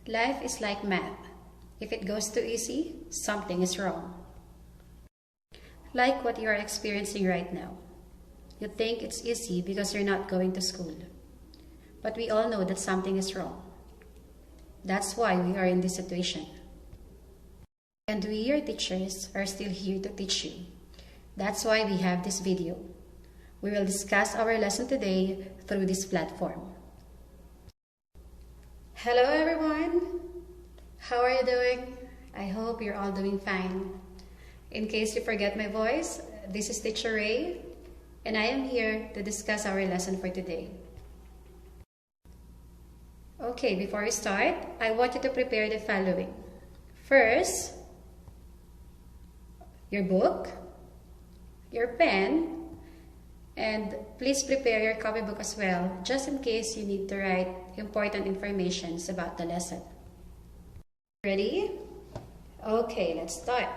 Life is like math. If it goes too easy, something is wrong. Like what you are experiencing right now. You think it's easy because you're not going to school. But we all know that something is wrong. That's why we are in this situation. And we, your teachers, are still here to teach you. That's why we have this video. We will discuss our lesson today through this platform. Hello everyone! How are you doing? I hope you're all doing fine. In case you forget my voice, this is Teacher Ray, and I am here to discuss our lesson for today. Okay, before we start, I want you to prepare the following. First, your book, your pen, and please prepare your copybook as well, just in case you need to write important information about the lesson. Ready? Okay, let's start.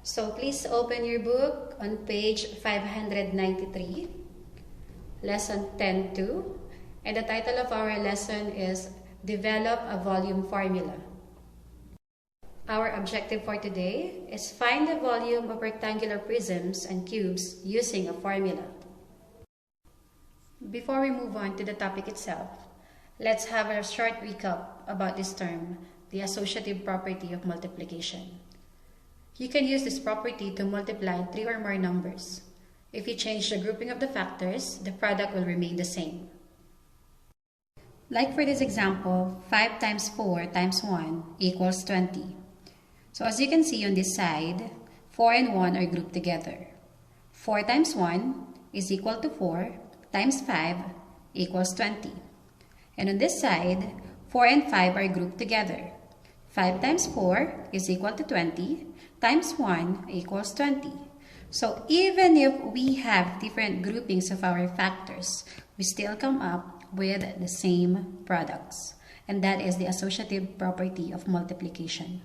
So please open your book on page 593, lesson 10-2, and the title of our lesson is Develop a Volume Formula. Our objective for today is find the volume of rectangular prisms and cubes using a formula. Before we move on to the topic itself, let's have a short recap about this term, the associative property of multiplication. You can use this property to multiply 3 or more numbers. If you change the grouping of the factors, the product will remain the same. Like for this example, 5 times 4 times 1 equals 20. So as you can see on this side, 4 and 1 are grouped together. 4 times 1 is equal to 4 times 5 equals 20. And on this side, 4 and 5 are grouped together. 5 times 4 is equal to 20 times 1 equals 20. So even if we have different groupings of our factors, we still come up with the same products. And that is the associative property of multiplication.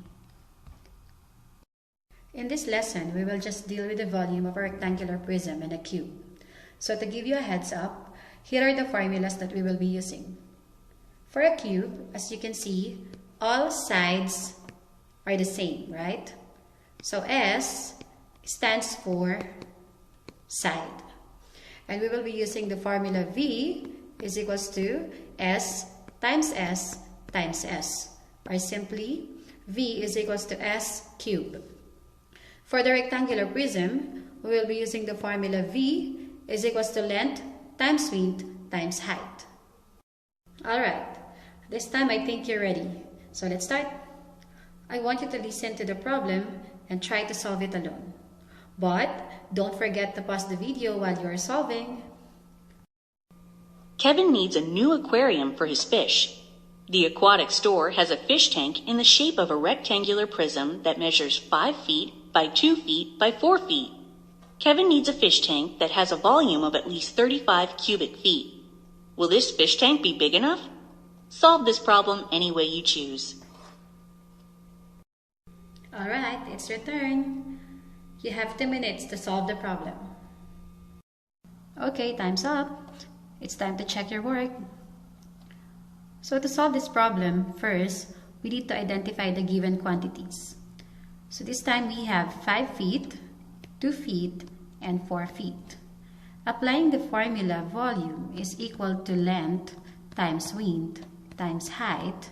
In this lesson, we will just deal with the volume of a rectangular prism and a cube. So to give you a heads up, here are the formulas that we will be using. For a cube, as you can see, all sides are the same, right? So S stands for side. And we will be using the formula V is equals to S times S times S. Or simply, V is equals to S cubed. For the rectangular prism, we will be using the formula V is equals to length times width times height. Alright, this time I think you're ready. So let's start. I want you to listen to the problem and try to solve it alone. But don't forget to pause the video while you are solving. Kevin needs a new aquarium for his fish. The aquatic store has a fish tank in the shape of a rectangular prism that measures 5 feet by 2 feet by 4 feet. Kevin needs a fish tank that has a volume of at least 35 cubic feet. Will this fish tank be big enough? Solve this problem any way you choose. Alright, it's your turn. You have 2 minutes to solve the problem. Okay, time's up. It's time to check your work. So to solve this problem, first, we need to identify the given quantities. So this time we have 5 feet, 2 feet, and 4 feet. Applying the formula volume is equal to length times width times height,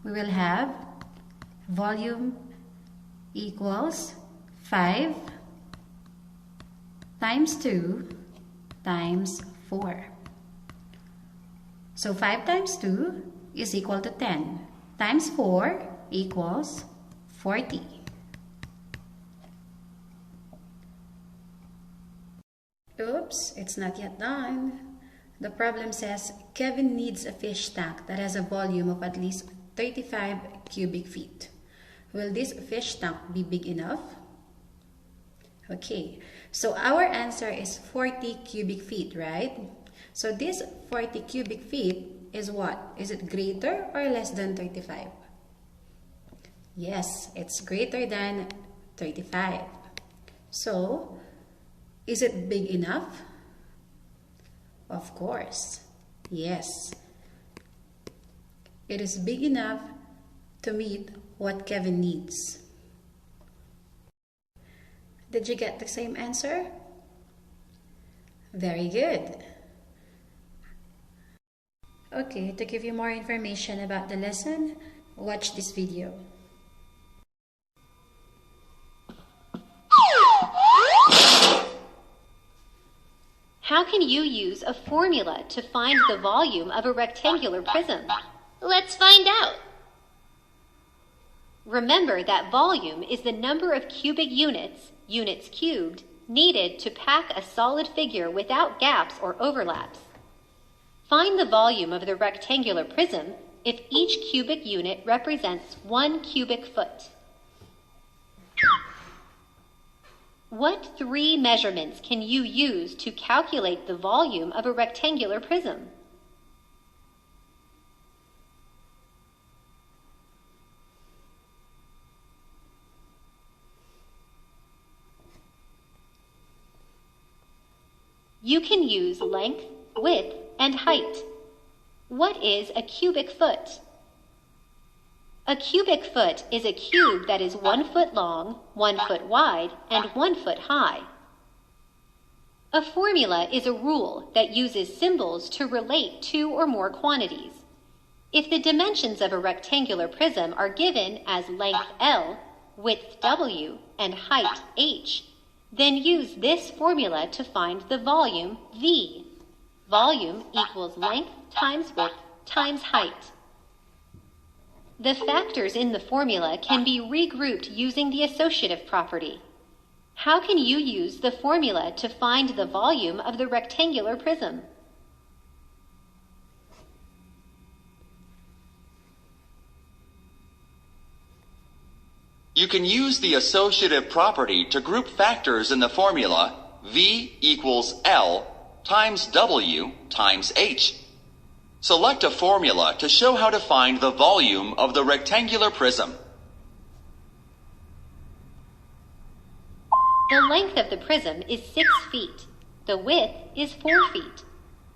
we will have volume equals 5 times 2 times 4. So 5 times 2 is equal to 10 times 4 equals 40. Oops, it's not yet done. The problem says Kevin needs a fish tank that has a volume of at least 35 cubic feet. Will this fish tank be big enough? Okay, so our answer is 40 cubic feet, right? So this 40 cubic feet is what? Is it greater or less than 35? Yes, it's greater than 35. So, is it big enough? Of course, yes. It is big enough to meet what Kevin needs. Did you get the same answer? Very good. Okay, to give you more information about the lesson, watch this video. How can you use a formula to find the volume of a rectangular prism? Let's find out. Remember that volume is the number of cubic units, units cubed, needed to pack a solid figure without gaps or overlaps. Find the volume of the rectangular prism if each cubic unit represents 1 cubic foot. What 3 measurements can you use to calculate the volume of a rectangular prism? You can use length, width, and height. What is a cubic foot? A cubic foot is a cube that is 1 foot long, 1 foot wide, and 1 foot high. A formula is a rule that uses symbols to relate 2 or more quantities. If the dimensions of a rectangular prism are given as length L, width W, and height H, then use this formula to find the volume V. Volume equals length times width times height. The factors in the formula can be regrouped using the associative property. How can you use the formula to find the volume of the rectangular prism? You can use the associative property to group factors in the formula V equals L times W times H. Select a formula to show how to find the volume of the rectangular prism. The length of the prism is 6 feet. The width is 4 feet.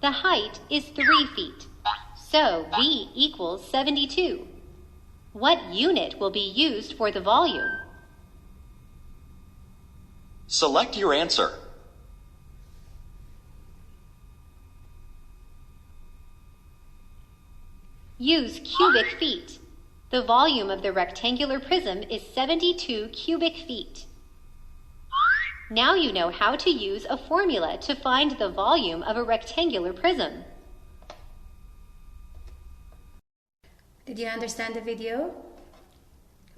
The height is 3 feet. So V equals 72. What unit will be used for the volume? Select your answer. Use cubic feet. The volume of the rectangular prism is 72 cubic feet. Now you know how to use a formula to find the volume of a rectangular prism. Did you understand the video?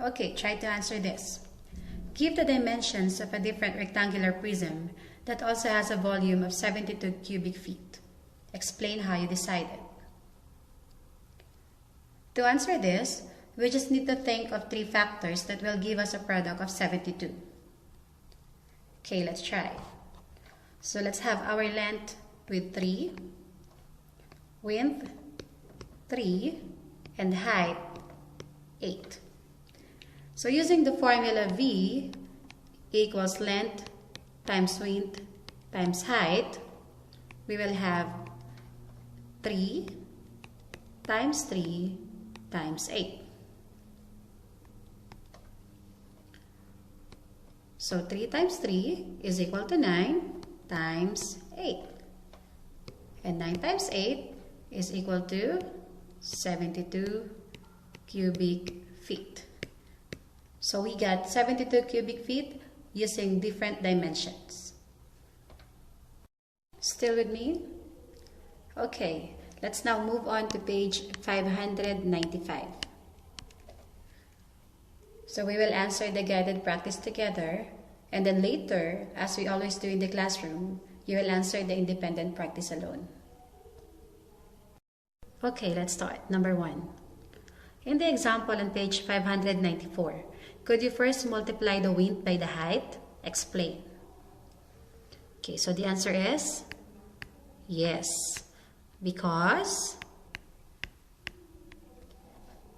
Okay, try to answer this. Give the dimensions of a different rectangular prism that also has a volume of 72 cubic feet. Explain how you decided. To answer this, we just need to think of 3 factors that will give us a product of 72. Okay, let's try. So let's have our length with 3, width 3, and height 8. So using the formula V equals length times width times height, we will have 3 times 3 times 8. So 3 times 3 is equal to 9 times 8. And 9 times 8 is equal to 72 cubic feet. So we got 72 cubic feet using different dimensions. Still with me? Okay, let's now move on to page 595. So we will answer the guided practice together, and then later, as we always do in the classroom, you will answer the independent practice alone. Okay, let's start. Number 1. In the example on page 594, could you first multiply the width by the height? Explain. Okay, so the answer is yes, because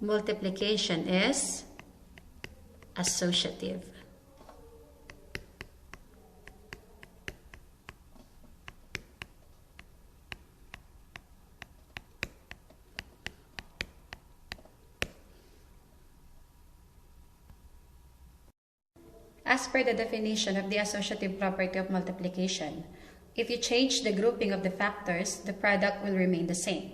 multiplication is associative. As per the definition of the associative property of multiplication, if you change the grouping of the factors, the product will remain the same.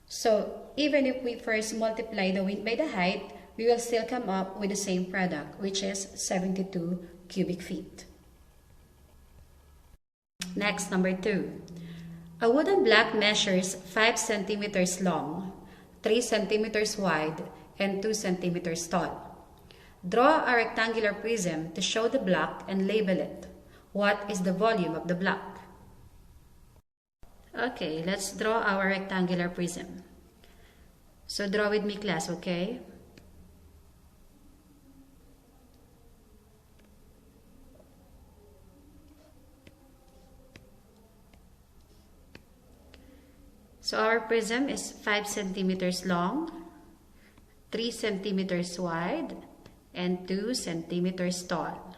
So, even if we first multiply the width by the height, we will still come up with the same product, which is 72 cubic feet. Next, number 2. A wooden block measures 5 centimeters long, 3 centimeters wide, and 2 centimeters tall. Draw a rectangular prism to show the block and label it. What is the volume of the block? Okay, let's draw our rectangular prism. So draw with me, class, okay? So our prism is 5 centimeters long, 3 centimeters wide, and 2 centimeters tall.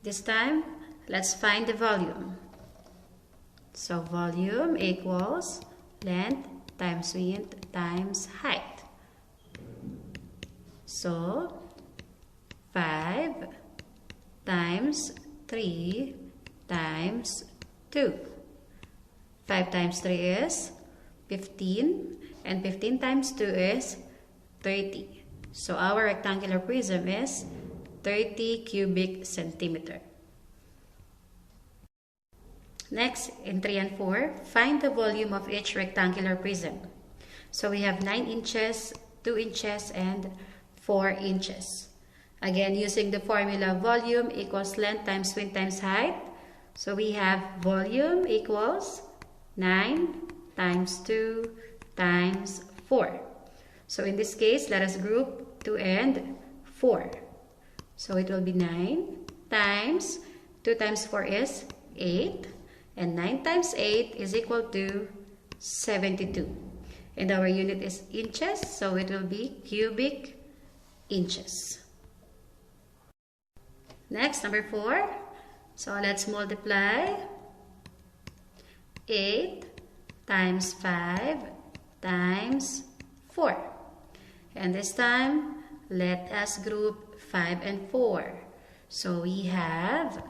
This time, let's find the volume. So volume equals length times width times height. So 5 times 3 times 2. 5 times 3 is 15, and 15 times 2 is 30. So our rectangular prism is 30 cubic centimeter. Next, in 3 and 4, find the volume of each rectangular prism. So we have 9 inches, 2 inches, and 4 inches. Again, using the formula volume equals length times width times height. So we have volume equals 9 times 2 times 4. So in this case, let us group 2 and 4. So it will be 9 times 2 times 4 is 8. And 9 times 8 is equal to 72. And our unit is inches, so it will be cubic inches. Next, number 4. So let's multiply 8 times 5 times 4. And this time, let us group 5 and 4. So we have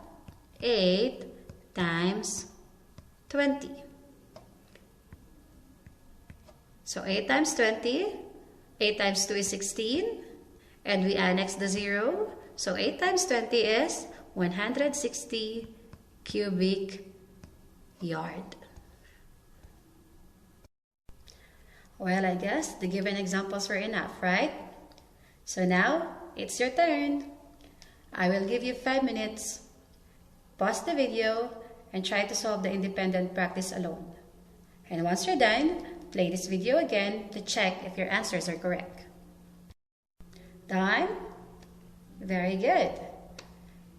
8 times 20. So 8 times 20, 8 times 2 is 16, and we annex the 0. So 8 times 20 is 160 cubic yard. Well, I guess the given examples were enough, right? So now, it's your turn. I will give you 5 minutes. Pause the video and try to solve the independent practice alone. And once you're done, play this video again to check if your answers are correct. Done? Very good.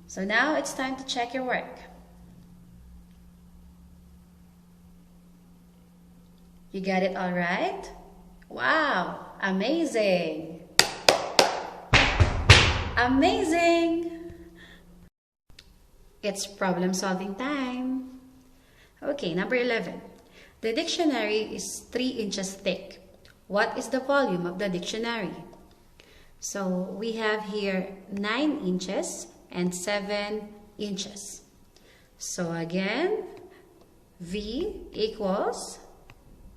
So now it's time to check your work. You got it all right? Wow, amazing! Amazing! It's problem solving time. Okay, number 11. The dictionary is 3 inches thick. What is the volume of the dictionary? So we have here 9 inches and 7 inches. So again, V equals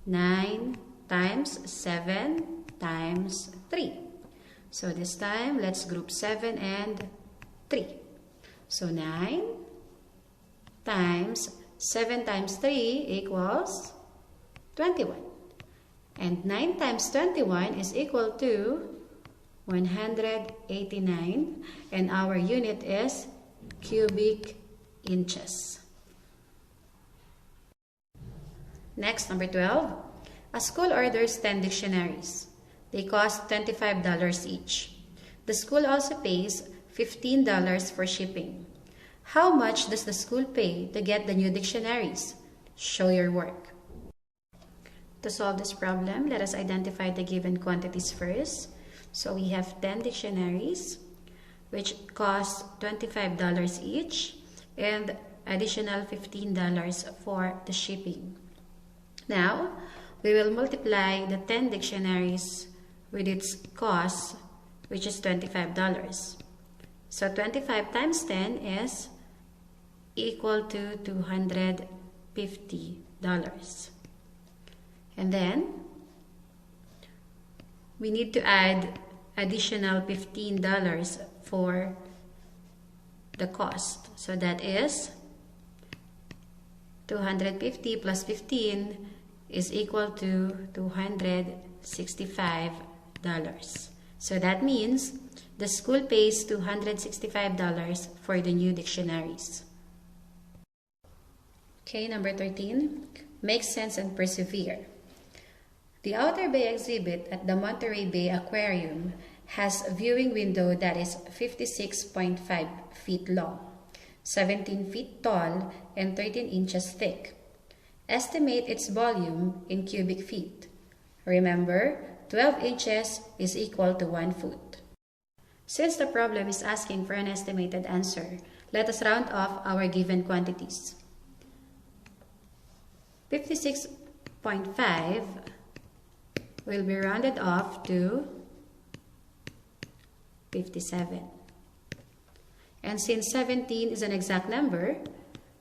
9 times 7 times 3. So this time, let's group 7 and 3. So 9 times 7 times 3 equals 21. And 9 times 21 is equal to 189. And our unit is cubic inches. Next, number 12. A school orders 10 dictionaries. They cost $25 each. The school also pays $15 for shipping. How much does the school pay to get the new dictionaries? Show your work. To solve this problem, let us identify the given quantities first. So we have 10 dictionaries, which cost $25 each, and additional $15 for the shipping. Now, we will multiply the 10 dictionaries with its cost which is $25. So 25 times 10 is equal to $250. And then we need to add additional $15 for the cost. So that is 250 plus 15 is equal to $265. So that means the school pays $265 for the new dictionaries. Okay, number 13, make sense and persevere. The Outer Bay exhibit at the Monterey Bay Aquarium has a viewing window that is 56.5 feet long, 17 feet tall, and 13 inches thick. Estimate its volume in cubic feet. Remember, 12 inches is equal to 1 foot. Since the problem is asking for an estimated answer, let us round off our given quantities. 56.5 will be rounded off to 57. And since 17 is an exact number,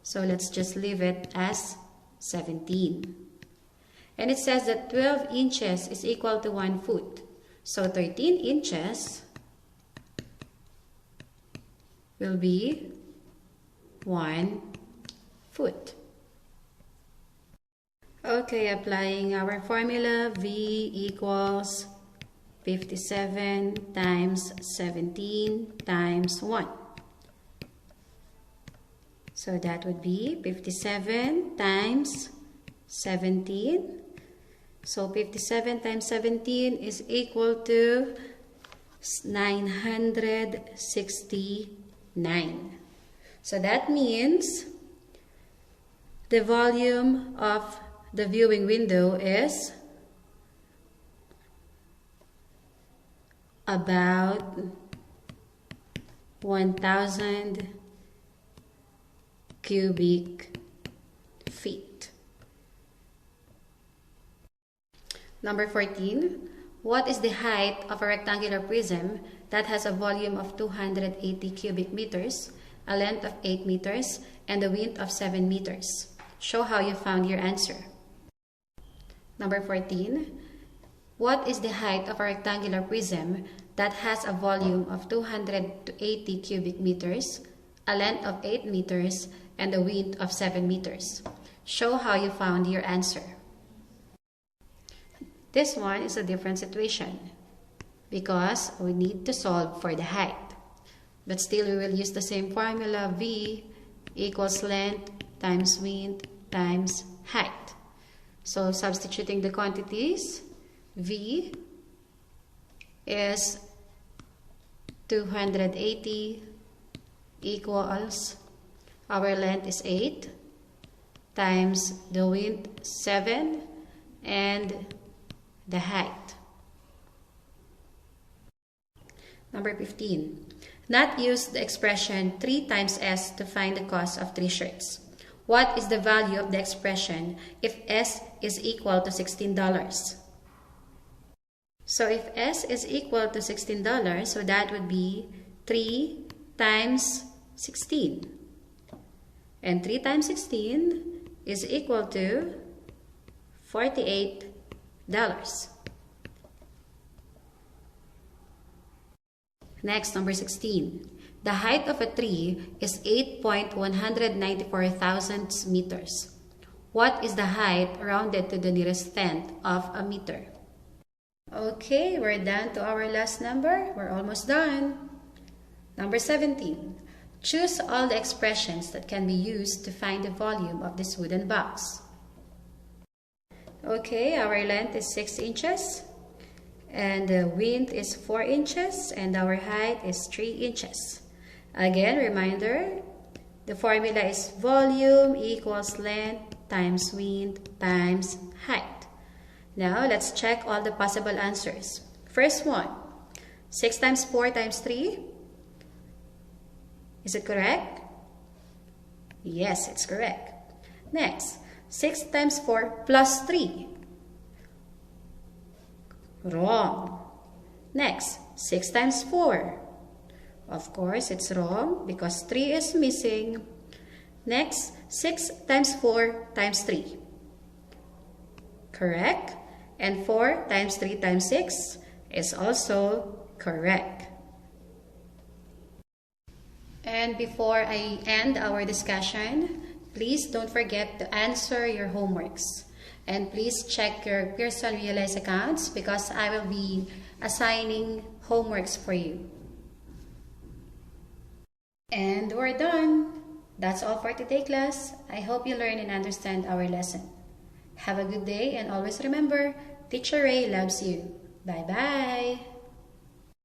so let's just leave it as 17. And it says that 12 inches is equal to 1 foot. So 13 inches will be 1 foot. Okay, applying our formula, V equals 57 times 17 times 1. So that would be 57 times 17. So 57 times 17 is equal to 969. So that means the volume of the viewing window is about 1,000 cubic feet. Number 14. What is the height of a rectangular prism that has a volume of 280 cubic meters, a length of 8 meters, and a width of 7 meters? Show how you found your answer. Number 14. What is the height of a rectangular prism that has a volume of 280 cubic meters, a length of 8 meters, and a width of 7 meters? Show how you found your answer. This one is a different situation because we need to solve for the height. But still, we will use the same formula, V equals length times width times height. So substituting the quantities, V is 280 equals, our length is 8 times the width 7 and the height. Number 15. Not use the expression 3 times S to find the cost of 3 shirts. What is the value of the expression if S is equal to $16? So if S is equal to $16, so that would be 3 times 16. And 3 times 16 is equal to $48. Next, number 16. The height of a tree is 8.194 thousandths meters. What is the height rounded to the nearest tenth of a meter? Okay, we're down to our last number. We're almost done. Number 17. Choose all the expressions that can be used to find the volume of this wooden box. Okay, our length is 6 inches. And the width is 4 inches. And our height is 3 inches. Again, reminder, the formula is volume equals length times width times height. Now, let's check all the possible answers. First one, 6 times 4 times 3. Is it correct? Yes, it's correct. Next, 6 times 4 plus 3. Wrong. Next, 6 times 4. Of course, it's wrong because 3 is missing. Next, 6 times 4 times 3. Correct. And 4 times 3 times 6 is also correct. And before I end our discussion, please don't forget to answer your homeworks. And please check your Pearson Realize accounts because I will be assigning homeworks for you. And we're done. That's all for today, class. I hope you learn and understand our lesson. Have a good day and always remember, Teacher Ray loves you. Bye-bye.